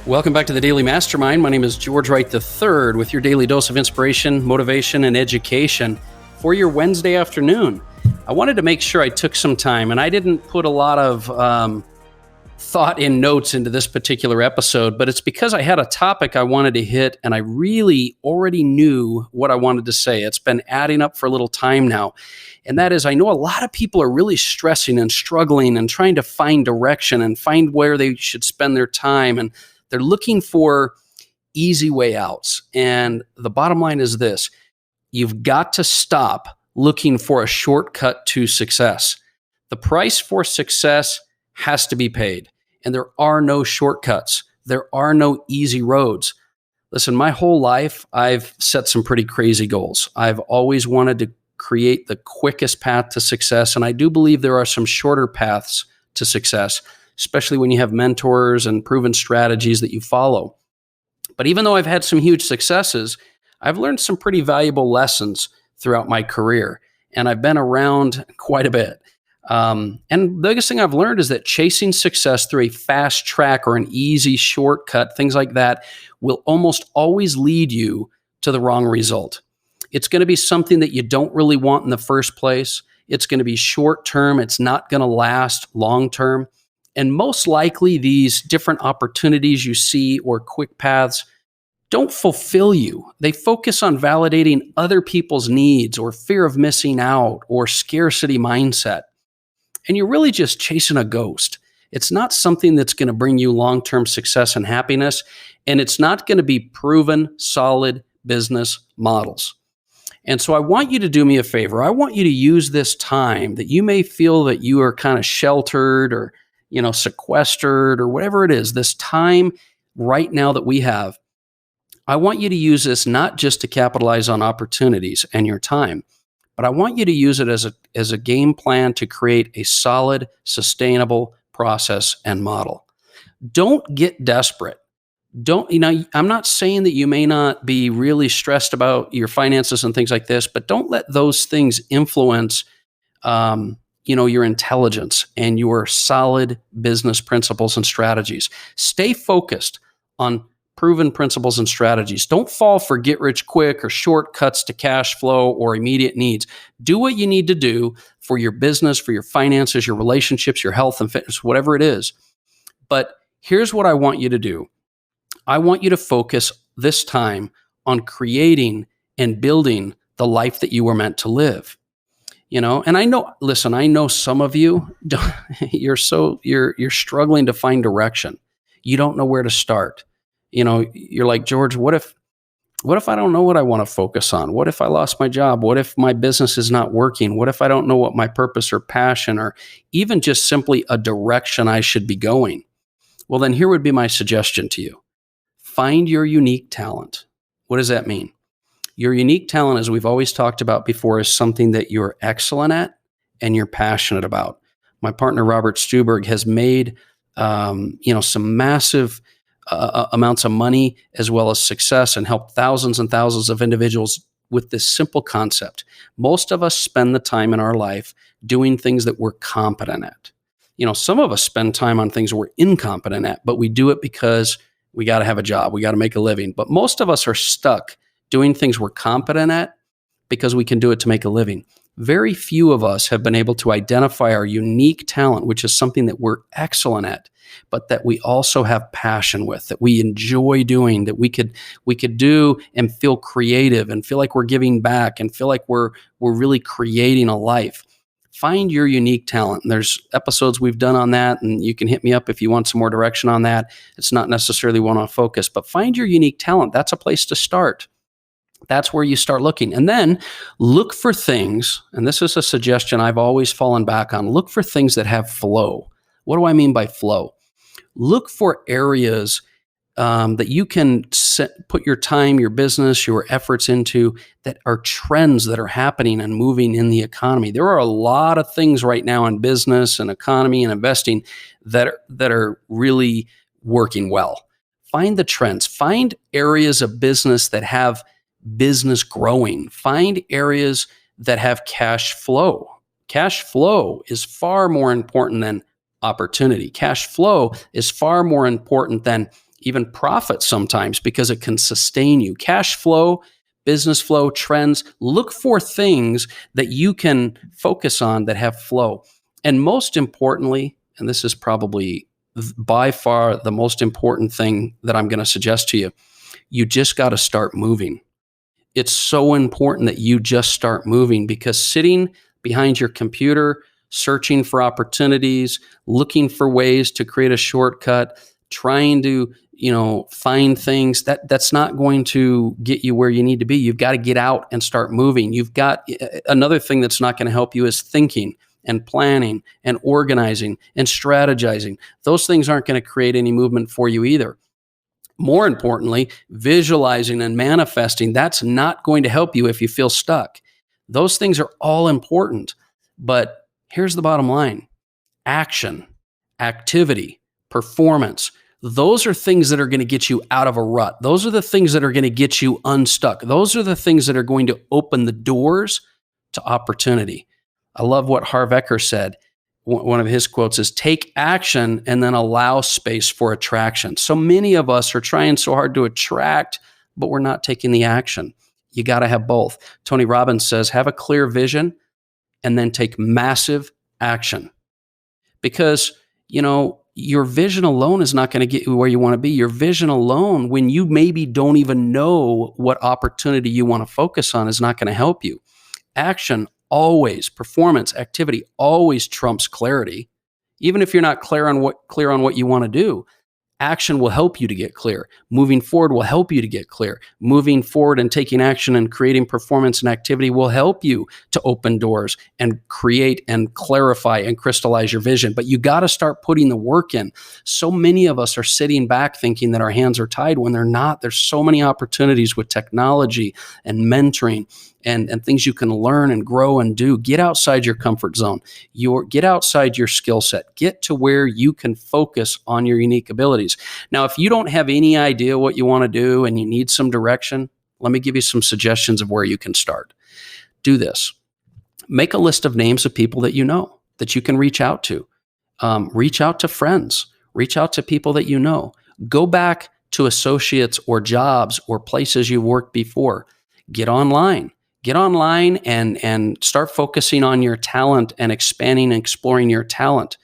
Welcome back to the Daily Mastermind. My name is George Wright III with your daily dose of inspiration, motivation, and education for your Wednesday afternoon. I wanted to make sure I took some time, and I didn't put a lot of thought and notes into this particular episode, but it's because I had a topic I wanted to hit, and I really already knew what I wanted to say. It's been adding up for a little time now, and that is I know a lot of people are really stressing and struggling and trying to find direction and find where they should spend their time, and they're looking for easy way outs. And the bottom line is this: you've got to stop looking for a shortcut to success. The price for success has to be paid, and there are no shortcuts. There are no easy roads. Listen, my whole life, I've set some pretty crazy goals. I've always wanted to create the quickest path to success, and I do believe there are some shorter paths to success, especially when you have mentors and proven strategies that you follow. But even though I've had some huge successes, I've learned some pretty valuable lessons throughout my career, and I've been around quite a bit. And the biggest thing I've learned is that chasing success through a fast track or an easy shortcut, things like that, will almost always lead you to the wrong result. It's going to be something that you don't really want in the first place. It's going to be short term. It's not going to last long term. And most likely, these different opportunities you see or quick paths don't fulfill you. They focus on validating other people's needs or fear of missing out or scarcity mindset. And you're really just chasing a ghost. It's not something that's going to bring you long-term success and happiness, and it's not going to be proven, solid business models. And so I want you to do me a favor. I want you to use this time that you may feel that you are kind of sheltered or sequestered or whatever it is, this time right now that we have. I want you to use this not just to capitalize on opportunities and your time, but I want you to use it as a game plan to create a solid, sustainable process and model. Don't get desperate. I'm not saying that you may not be really stressed about your finances and things like this, but don't let those things influence your intelligence and your solid business principles and strategies. Stay focused on proven principles and strategies. Don't fall for get rich quick or shortcuts to cash flow or immediate needs. Do what you need to do for your business, for your finances, your relationships, your health and fitness, whatever it is. But here's what I want you to do. I want you to focus this time on creating and building the life that you were meant to live. And I know some of you, you're struggling to find direction. You don't know where to start. You're like, George, what if I don't know what I want to focus on? What if I lost my job? What if my business is not working? What if I don't know what my purpose or passion or even just simply a direction I should be going? Well, then here would be my suggestion to you. Find your unique talent. What does that mean? Your unique talent, as we've always talked about before, is something that you're excellent at and you're passionate about. My partner, Robert Stuberg, has made some massive amounts of money as well as success and helped thousands and thousands of individuals with this simple concept. Most of us spend the time in our life doing things that we're competent at. Some of us spend time on things we're incompetent at, but we do it because we got to have a job. We got to make a living. But most of us are stuck doing things we're competent at because we can do it to make a living. Very few of us have been able to identify our unique talent, which is something that we're excellent at, but that we also have passion with, that we enjoy doing, that we could do and feel creative and feel like we're giving back and feel like we're really creating a life. Find your unique talent. And there's episodes we've done on that, and you can hit me up if you want some more direction on that. It's not necessarily one on focus, but find your unique talent. That's a place to start. That's where you start looking. And then look for things, and this is a suggestion I've always fallen back on, look for things that have flow. What do I mean by flow? Look for areas that you can put your time, your business, your efforts into that are trends that are happening and moving in the economy. There are a lot of things right now in business and economy and investing that are really working well. Find the trends. Find areas of business that have business growing. Find areas that have cash flow. Cash flow is far more important than opportunity. Cash flow is far more important than even profit sometimes, because it can sustain you. Cash flow, business flow, trends. Look for things that you can focus on that have flow. And most importantly, and this is probably by far the most important thing that I'm going to suggest to you, you just got to start moving. It's so important that you just start moving, because sitting behind your computer, searching for opportunities, looking for ways to create a shortcut, trying to, find things, that's not going to get you where you need to be. You've got to get out and start moving. You've got another thing that's not going to help you is thinking and planning and organizing and strategizing. Those things aren't going to create any movement for you either. More importantly, visualizing and manifesting, that's not going to help you if you feel stuck. Those things are all important. But here's the bottom line: action, activity, performance. Those are things that are going to get you out of a rut. Those are the things that are going to get you unstuck. Those are the things that are going to open the doors to opportunity. I love what Harv Eker said. One of his quotes is, take action and then allow space for attraction. So many of us are trying so hard to attract, but we're not taking the action. You got to have both. Tony Robbins says, have a clear vision and then take massive action. Because, your vision alone is not going to get you where you want to be. Your vision alone, when you maybe don't even know what opportunity you want to focus on, is not going to help you. Action always, performance, activity always trumps clarity. Even if you're not clear on what you want to do, action will help you to get clear. Moving forward will help you to get clear. Moving forward and taking action and creating performance and activity will help you to open doors and create and clarify and crystallize your vision. But you got to start putting the work in. So many of us are sitting back thinking that our hands are tied when they're not. There's so many opportunities with technology and mentoring and things you can learn and grow and do. Get outside your comfort zone. Get outside your skill set. Get to where you can focus on your unique abilities. Now, if you don't have any idea what you want to do and you need some direction, let me give you some suggestions of where you can start. Do this. Make a list of names of people that you know that you can reach out to. Reach out to friends. Reach out to people that you know. Go back to associates or jobs or places you've worked before. Get online. Get online and start focusing on your talent and expanding and exploring your talent.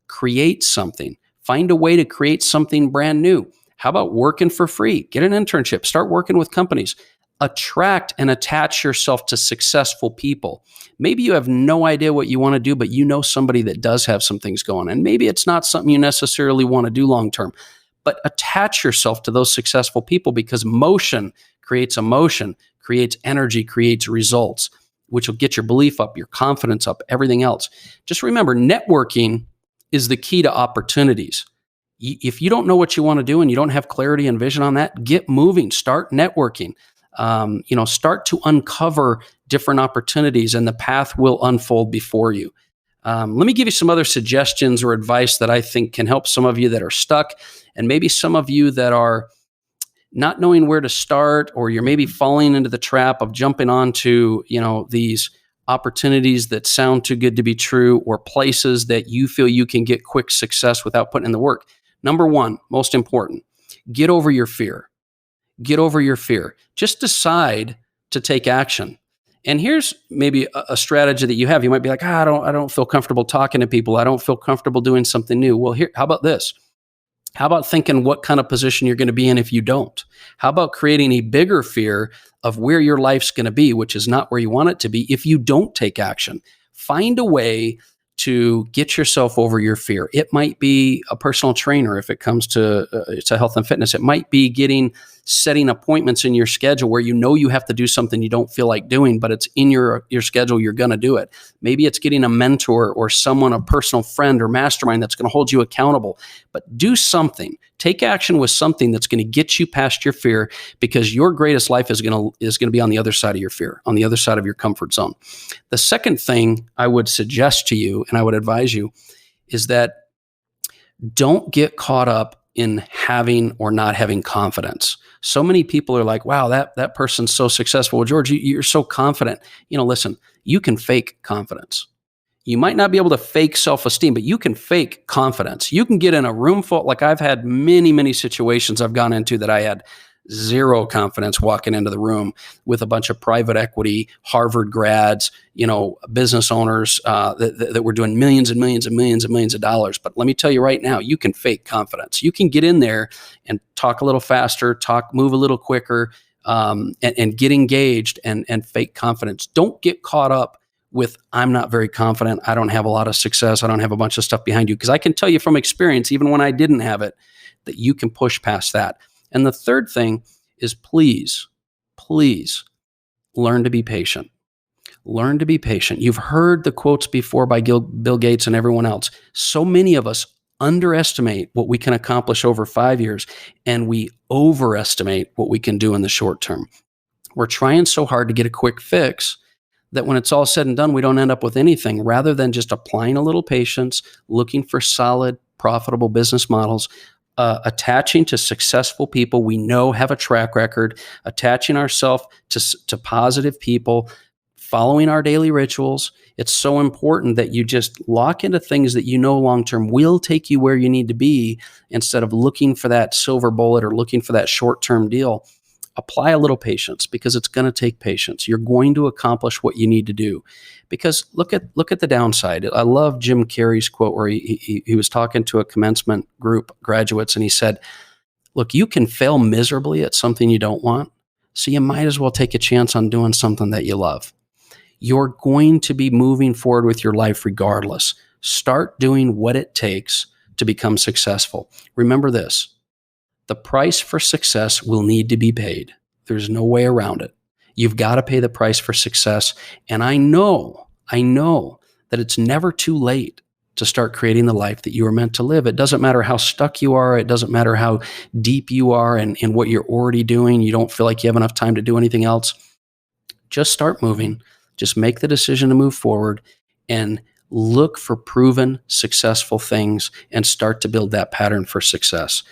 Create something. Find a way to create something brand new. How about working for free? Get an internship. Start working with companies. Attract and attach yourself to successful people. Maybe you have no idea what you want to do, but you know somebody that does have some things going. And maybe it's not something you necessarily want to do long term, but attach yourself to those successful people, because motion creates emotion, creates energy, creates results, which will get your belief up, your confidence up, everything else. Just remember, networking is the key to opportunities. If you don't know what you want to do and you don't have clarity and vision on that, get moving, start networking. Start to uncover different opportunities and the path will unfold before you. Let me give you some other suggestions or advice that I think can help some of you that are stuck, and maybe some of you that are not knowing where to start, or you're maybe falling into the trap of jumping onto, these opportunities that sound too good to be true, or places that you feel you can get quick success without putting in the work. Number one, most important, get over your fear. Get over your fear. Just decide to take action. And here's maybe a strategy that you have. You might be like, I don't feel comfortable talking to people. I don't feel comfortable doing something new. Well, how about this? How about thinking what kind of position you're going to be in if you don't? How about creating a bigger fear of where your life's going to be, which is not where you want it to be, if you don't take action? Find a way to get yourself over your fear. It might be a personal trainer if it comes to health and fitness. It might be setting appointments in your schedule where you have to do something you don't feel like doing, but it's in your schedule, you're going to do it. Maybe it's getting a mentor or someone, a personal friend or mastermind that's going to hold you accountable. But do something. Take action with something that's going to get you past your fear, because your greatest life is going to be on the other side of your fear, on the other side of your comfort zone. The second thing I would suggest to you, and I would advise you, is that don't get caught up in having or not having confidence. So many people are like, wow, that person's so successful. Well, George, you're so confident. Listen, you can fake confidence. You might not be able to fake self-esteem, but you can fake confidence. You can get in a room full, like I've had many, many situations I've gone into that I had zero confidence walking into the room with a bunch of private equity, Harvard grads, business owners that were doing millions and millions and millions and millions of dollars. But let me tell you right now, you can fake confidence. You can get in there and talk a little faster, move a little quicker, and get engaged and fake confidence. Don't get caught up with, I'm not very confident, I don't have a lot of success, I don't have a bunch of stuff behind you. Because I can tell you from experience, even when I didn't have it, that you can push past that. And the third thing is please learn to be patient. Learn to be patient. You've heard the quotes before by Bill Gates and everyone else. So many of us underestimate what we can accomplish over 5 years, and we overestimate what we can do in the short term. We're trying so hard to get a quick fix that when it's all said and done, we don't end up with anything, rather than just applying a little patience, looking for solid, profitable business models, attaching to successful people we know have a track record, attaching ourselves to positive people, following our daily rituals. It's so important that you just lock into things that you know long-term will take you where you need to be, instead of looking for that silver bullet or looking for that short-term deal. Apply a little patience, because it's going to take patience. You're going to accomplish what you need to do. Because look at the downside. I love Jim Carrey's quote where he was talking to a commencement group, graduates, and he said, look, you can fail miserably at something you don't want, so you might as well take a chance on doing something that you love. You're going to be moving forward with your life regardless. Start doing what it takes to become successful. Remember this. The price for success will need to be paid. There's no way around it. You've got to pay the price for success. And I know that it's never too late to start creating the life that you were meant to live. It doesn't matter how stuck you are. It doesn't matter how deep you are in what you're already doing. You don't feel like you have enough time to do anything else. Just start moving. Just make the decision to move forward and look for proven successful things and start to build that pattern for success.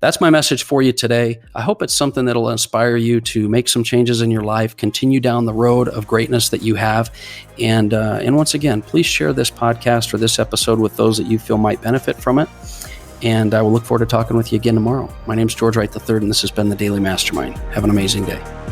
That's my message for you today. I hope it's something that'll inspire you to make some changes in your life, continue down the road of greatness that you have. And once again, please share this podcast or this episode with those that you feel might benefit from it. And I will look forward to talking with you again tomorrow. My name is George Wright III, and this has been the Daily Mastermind. Have an amazing day.